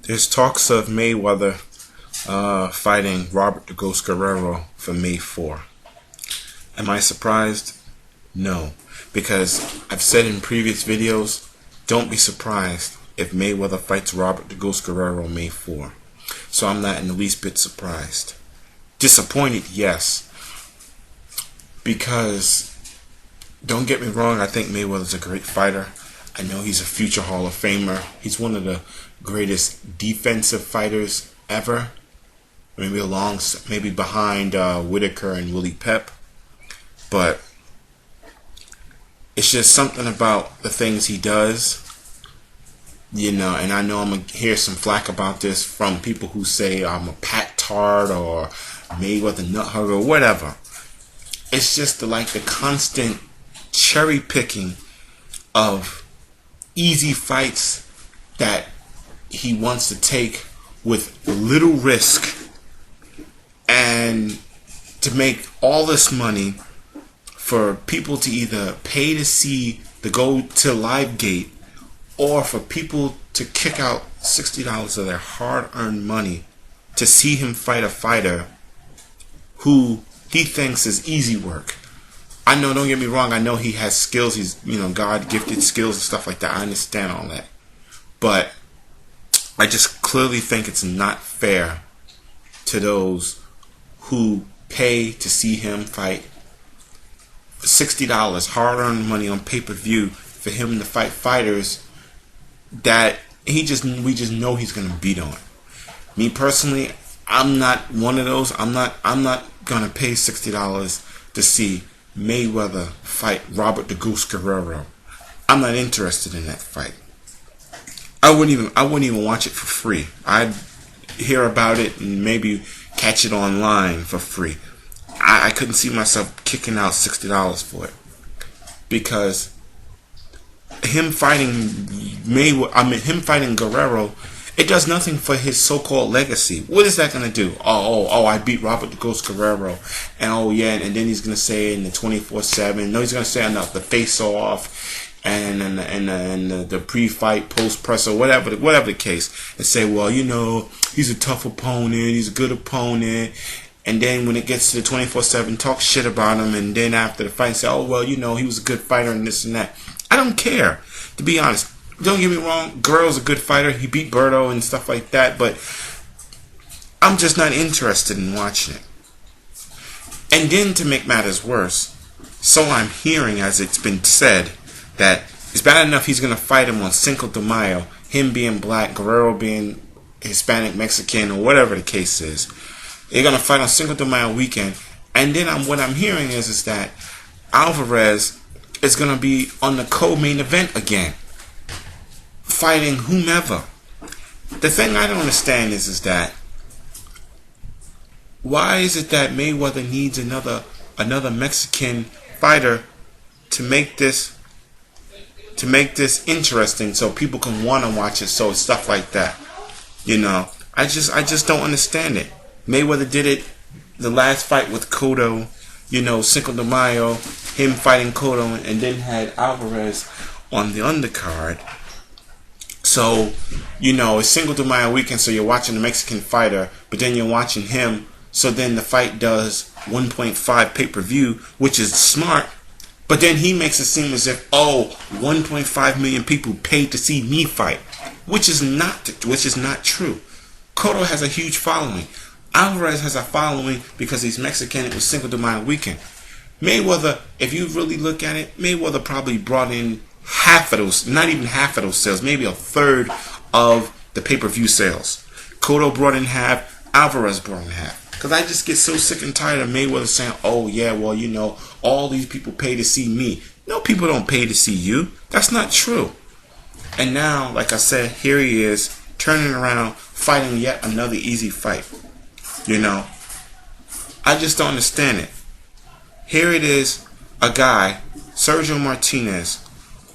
There's talks of Mayweather fighting Robert the Ghost Guerrero for May 4. Am I surprised? No, because I've said in previous videos, don't be surprised if Mayweather fights Robert the Ghost Guerrero May 4. So I'm not in the least bit surprised. Disappointed, yes, because don't get me wrong, I think Mayweather's a great fighter. I know he's a future Hall of Famer. He's one of the greatest defensive fighters ever. Maybe behind Whitaker and Willie Pep. But it's just something about the things he does, and I know I'm going to hear some flack about this from people who say I'm a Pat Tard or Mayweather nut hugger or whatever. It's just the constant cherry picking of easy fights that he wants to take with little risk and to make all this money for people to either pay to see the go to live gate or for people to kick out $60 of their hard-earned money to see him fight a fighter who he thinks is easy work. I know, don't get me wrong, I know he has skills, he's, God-gifted skills and stuff like that. I understand all that. But I just clearly think it's not fair to those who pay to see him fight for $60, hard-earned money on pay-per-view, for him to fight fighters that we just know he's gonna beat on. Me personally, I'm not one of those. I'm not gonna pay $60 to see Mayweather fight Robert the Goose Guerrero. I'm not interested in that fight. I wouldn't even watch it for free. I'd hear about it and maybe catch it online for free. I couldn't see myself kicking out $60 for it, because him fighting him fighting Guerrero, it does nothing for his so-called legacy. What is that gonna do? Oh, I beat Robert the Ghost Guerrero, and and then he's gonna say in the 24/7. No, he's gonna say enough the face-off and the pre-fight, post-press, or whatever the case, and say, well, he's a tough opponent, he's a good opponent. And then when it gets to the 24/7, talk shit about him, and then after the fight say, oh, well, he was a good fighter and this and that. I don't care, to be honest. Don't get me wrong, Guerrero's a good fighter. He beat Berto and stuff like that, but I'm just not interested in watching it. And then to make matters worse, so I'm hearing, as it's been said, that it's bad enough he's going to fight him on Cinco de Mayo, him being black, Guerrero being Hispanic, Mexican, or whatever the case is. They're going to fight on Cinco de Mayo weekend. And then what I'm hearing is that Alvarez is going to be on the co-main event again, fighting whomever. The thing I don't understand is that why is it that Mayweather needs another Mexican fighter to make this interesting so people can want to watch it, so stuff like that. I just don't understand it. Mayweather did it the last fight with Cotto, Cinco de Mayo, him fighting Cotto, and then had Alvarez on the undercard. So, it's Cinco de Mayo weekend, so you're watching the Mexican fighter, but then you're watching him, so then the fight does 1.5 pay-per-view, which is smart, but then he makes it seem as if, 1.5 million people paid to see me fight, which is not true. Cotto has a huge following. Alvarez has a following because he's Mexican. It was Cinco de Mayo weekend. Mayweather, if you really look at it, Mayweather probably brought in half of those, not even half of those sales, maybe a third of the pay-per-view sales. Cotto brought in half, Alvarez brought in half. Because I just get so sick and tired of Mayweather saying, oh yeah, well, all these people pay to see me. No, people don't pay to see you. That's not true. And now, like I said, here he is, turning around, fighting yet another easy fight. I just don't understand it. Here it is, a guy, Sergio Martinez,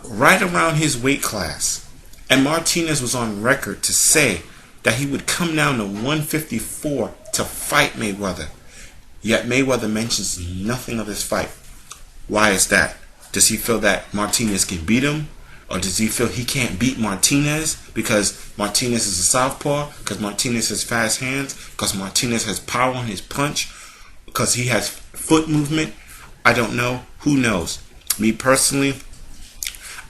right around his weight class. And Martinez was on record to say that he would come down to 154 to fight Mayweather. Yet Mayweather mentions nothing of this fight. Why is that? Does he feel that Martinez can beat him? Or does he feel he can't beat Martinez because Martinez is a southpaw, because Martinez has fast hands, because Martinez has power on his punch, because he has foot movement? I don't know. Who knows? Me personally,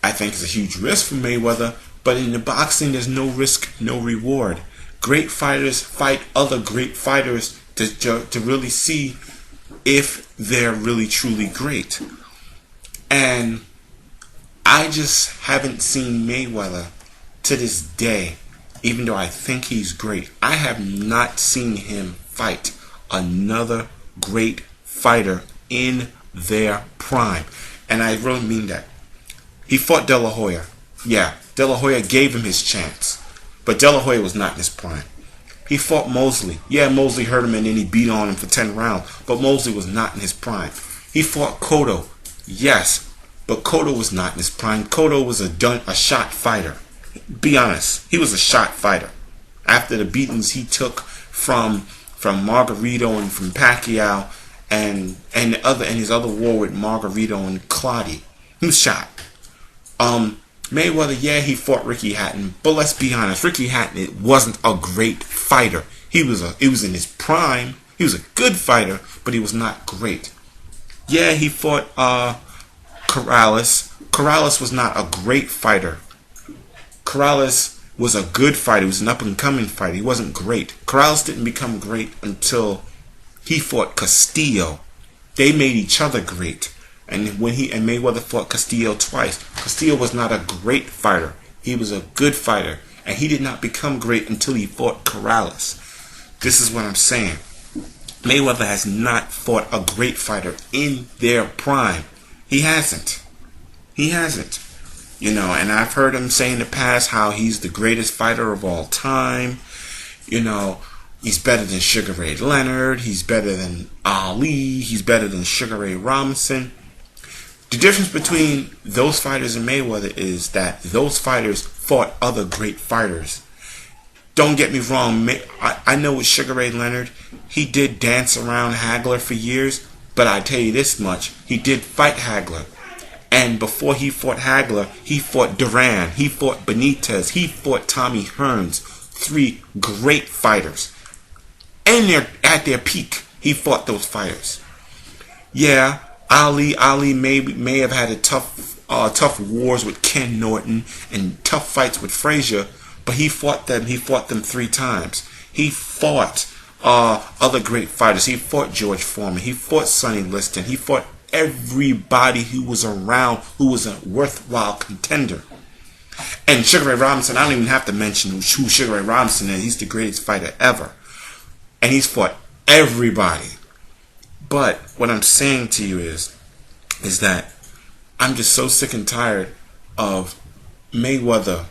I think it's a huge risk for Mayweather, but in the boxing, there's no risk, no reward. Great fighters fight other great fighters to really see if they're really truly great. And I just haven't seen Mayweather to this day, even though I think he's great. I have not seen him fight another great fighter in their prime. And I really mean that. He fought De La Hoya. Yeah, De La Hoya gave him his chance. But De La Hoya was not in his prime. He fought Mosley. Yeah, Mosley hurt him and then he beat on him for 10 rounds. But Mosley was not in his prime. He fought Cotto. Yes, but Cotto was not in his prime. Cotto was a shot fighter. Be honest, he was a shot fighter. After the beatings he took from Margarito and from Pacquiao and his other war with Margarito and Clottey, he was shot. Mayweather, yeah, he fought Ricky Hatton, but let's be honest, Ricky Hatton wasn't a great fighter. He was in his prime. He was a good fighter, but he was not great. Yeah, he fought Corrales. Corrales was not a great fighter. Corrales was a good fighter. He was an up-and-coming fighter. He wasn't great. Corrales didn't become great until he fought Castillo. They made each other great. And when Mayweather fought Castillo twice, Castillo was not a great fighter. He was a good fighter. And he did not become great until he fought Corrales. This is what I'm saying. Mayweather has not fought a great fighter in their prime. He hasn't. He hasn't. You know, and I've heard him say in the past how he's the greatest fighter of all time. You know, he's better than Sugar Ray Leonard. He's better than Ali. He's better than Sugar Ray Robinson. The difference between those fighters and Mayweather is that those fighters fought other great fighters. Don't get me wrong. I know with Sugar Ray Leonard, he did dance around Hagler for years. But I tell you this much, he did fight Hagler. And before he fought Hagler, he fought Duran, he fought Benitez, he fought Tommy Hearns. 3 great fighters. And they're at their peak. He fought those fighters. Yeah, Ali may have had a tough wars with Ken Norton and tough fights with Frazier, but he fought them 3 times. He fought other great fighters. He fought George Foreman. He fought Sonny Liston. He fought everybody who was around who was a worthwhile contender. And Sugar Ray Robinson, I don't even have to mention who Sugar Ray Robinson is. He's the greatest fighter ever. And he's fought everybody. But what I'm saying to you is that I'm just so sick and tired of Mayweather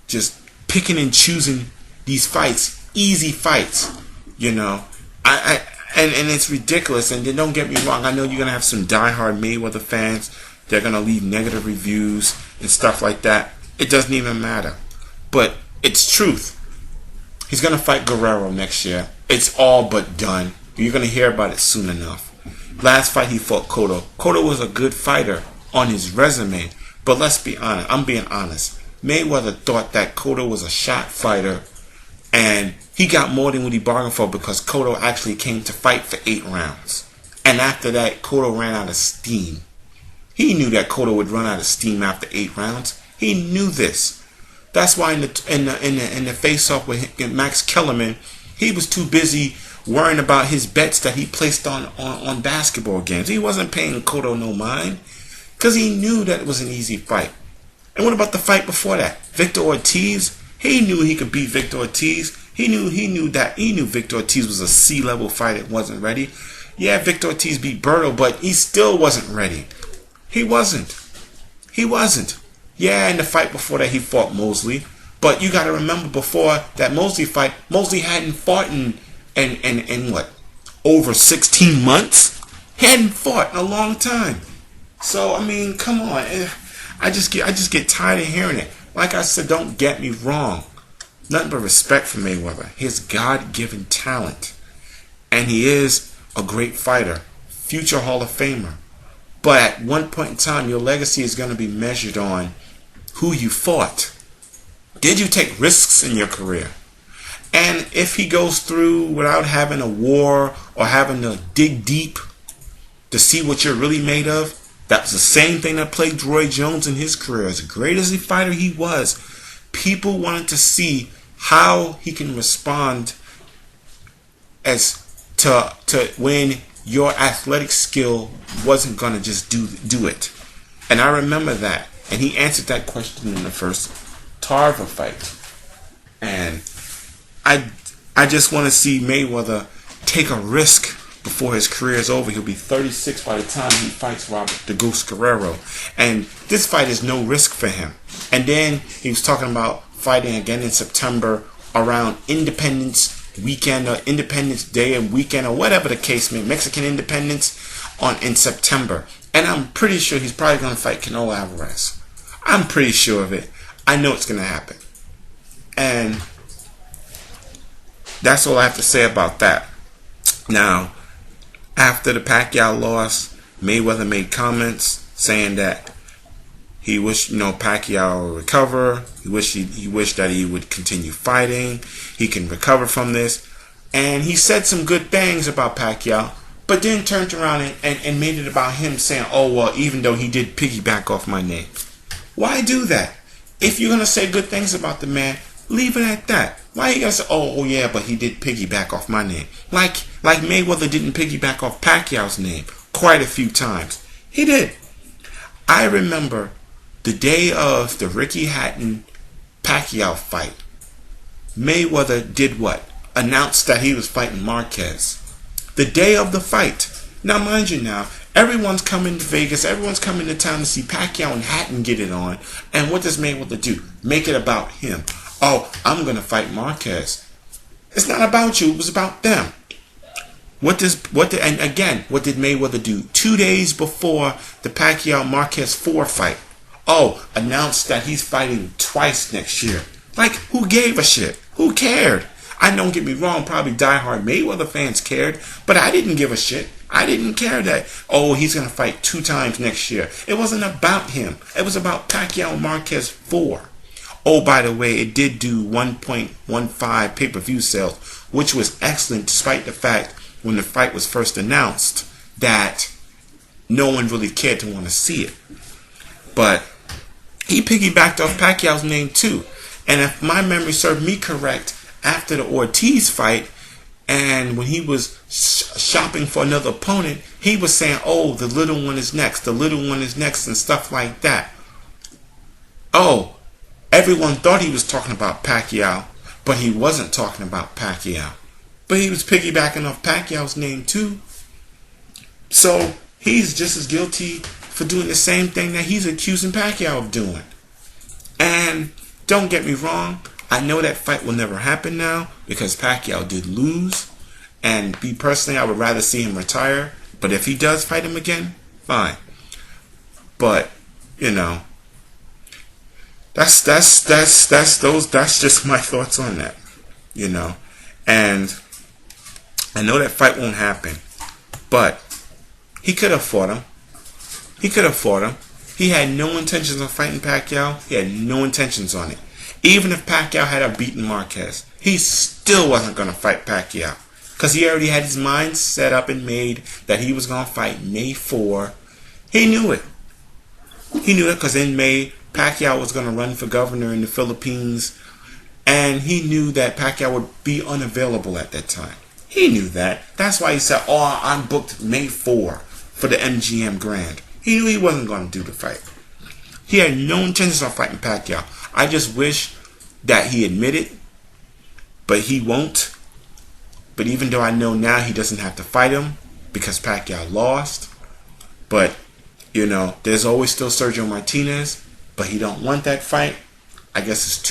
just picking and choosing these fights, easy fights. You know, and it's ridiculous. And then don't get me wrong, I know you're gonna have some diehard Mayweather fans. They're gonna leave negative reviews and stuff like that. It doesn't even matter. But it's truth. He's gonna fight Guerrero next year. It's all but done. You're gonna hear about it soon enough. Last fight he fought Cotto. Cotto was a good fighter on his resume, but let's be honest. I'm being honest. Mayweather thought that Cotto was a shot fighter. And he got more than what he bargained for because Cotto actually came to fight for 8 rounds. And after that, Cotto ran out of steam. He knew that Cotto would run out of steam after 8 rounds. He knew this. That's why in the face-off with Max Kellerman, he was too busy worrying about his bets that he placed on basketball games. He wasn't paying Cotto no mind because he knew that it was an easy fight. And what about the fight before that? Victor Ortiz? He knew he could beat Victor Ortiz. He knew Victor Ortiz was a C-level fighter that wasn't ready. Yeah, Victor Ortiz beat Berto, but he still wasn't ready. He wasn't. Yeah, in the fight before that, he fought Mosley. But you got to remember, before that Mosley fight, Mosley hadn't fought in what, over 16 months? He hadn't fought in a long time. So I mean, come on. I just get tired of hearing it. Like I said, don't get me wrong. Nothing but respect for Mayweather. His God-given talent. And he is a great fighter. Future Hall of Famer. But at one point in time, your legacy is going to be measured on who you fought. Did you take risks in your career? And if he goes through without having a war or having to dig deep to see what you're really made of, that was the same thing that plagued Roy Jones in his career. As great as a fighter he was, people wanted to see how he can respond as to when your athletic skill wasn't going to just do it. And I remember that. And he answered that question in the first Tarver fight. And I just want to see Mayweather take a risk before his career is over. He'll be 36 by the time he fights Robert the Ghost Guerrero. And this fight is no risk for him. And then he was talking about fighting again in September around Independence Weekend or Independence Day and weekend or whatever the case may be, Mexican Independence in September. And I'm pretty sure he's probably going to fight Canelo Alvarez. I'm pretty sure of it. I know it's going to happen. And that's all I have to say about that. Now, after the Pacquiao loss, Mayweather made comments saying that he wished, Pacquiao would recover. He wished that he would continue fighting. He can recover from this. And he said some good things about Pacquiao, but then turned around and made it about him saying, oh, well, even though he did piggyback off my name. Why do that? If you're going to say good things about the man, leave it at that. Why you got to say, oh, yeah, but he did piggyback off my name? Like Mayweather didn't piggyback off Pacquiao's name quite a few times. He did. I remember the day of the Ricky Hatton-Pacquiao fight, Mayweather did what? Announced that he was fighting Marquez. The day of the fight. Now, mind you now, everyone's coming to Vegas, everyone's coming to town to see Pacquiao and Hatton get it on. And what does Mayweather do? Make it about him. Oh, I'm going to fight Marquez. It's not about you, it was about them. What did Mayweather do? 2 days before the Pacquiao-Marquez 4 fight. Oh, announced that he's fighting twice next year. Like, who gave a shit? Who cared? Don't get me wrong, probably diehard Mayweather fans cared, but I didn't give a shit. I didn't care that, oh, he's going to fight 2 times next year. It wasn't about him. It was about Pacquiao-Marquez 4. Oh, by the way, it did do 1.15 pay-per-view sales, which was excellent despite the fact when the fight was first announced that no one really cared to want to see it. But he piggybacked off Pacquiao's name too. And if my memory served me correct, after the Ortiz fight, and when he was shopping for another opponent, he was saying, oh, the little one is next, the little one is next, and stuff like that. Oh, everyone thought he was talking about Pacquiao, but he wasn't talking about Pacquiao. But he was piggybacking off Pacquiao's name too. So he's just as guilty for doing the same thing that he's accusing Pacquiao of doing. And don't get me wrong, I know that fight will never happen now because Pacquiao did lose. And me personally, I would rather see him retire. But if he does fight him again, fine. But, that's just my thoughts on that. And I know that fight won't happen. But he could have fought him. He had no intentions of fighting Pacquiao. He had no intentions on it. Even if Pacquiao had beaten Marquez, he still wasn't going to fight Pacquiao. Because he already had his mind set up and made that he was going to fight May 4. He knew it. He knew it because in May, Pacquiao was going to run for governor in the Philippines. And he knew that Pacquiao would be unavailable at that time. He knew that. That's why he said, oh, I'm booked May 4 for the MGM Grand. He knew he wasn't going to do the fight. He had no intentions of fighting Pacquiao. I just wish that he admitted, but he won't. But even though I know now he doesn't have to fight him because Pacquiao lost. But, there's always still Sergio Martinez, but he don't want that fight. I guess it's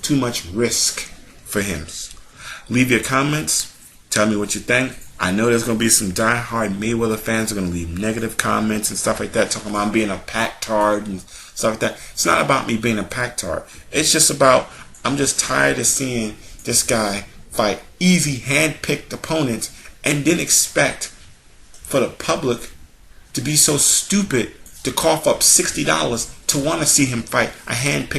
too much risk for him. Leave your comments. Tell me what you think. I know there's going to be some diehard Mayweather fans who are going to leave negative comments and stuff like that, talking about being a pack-tard and stuff like that. It's not about me being a pack-tard. It's just about, I'm just tired of seeing this guy fight easy, hand-picked opponents and then expect for the public to be so stupid to cough up $60 to want to see him fight a hand-picked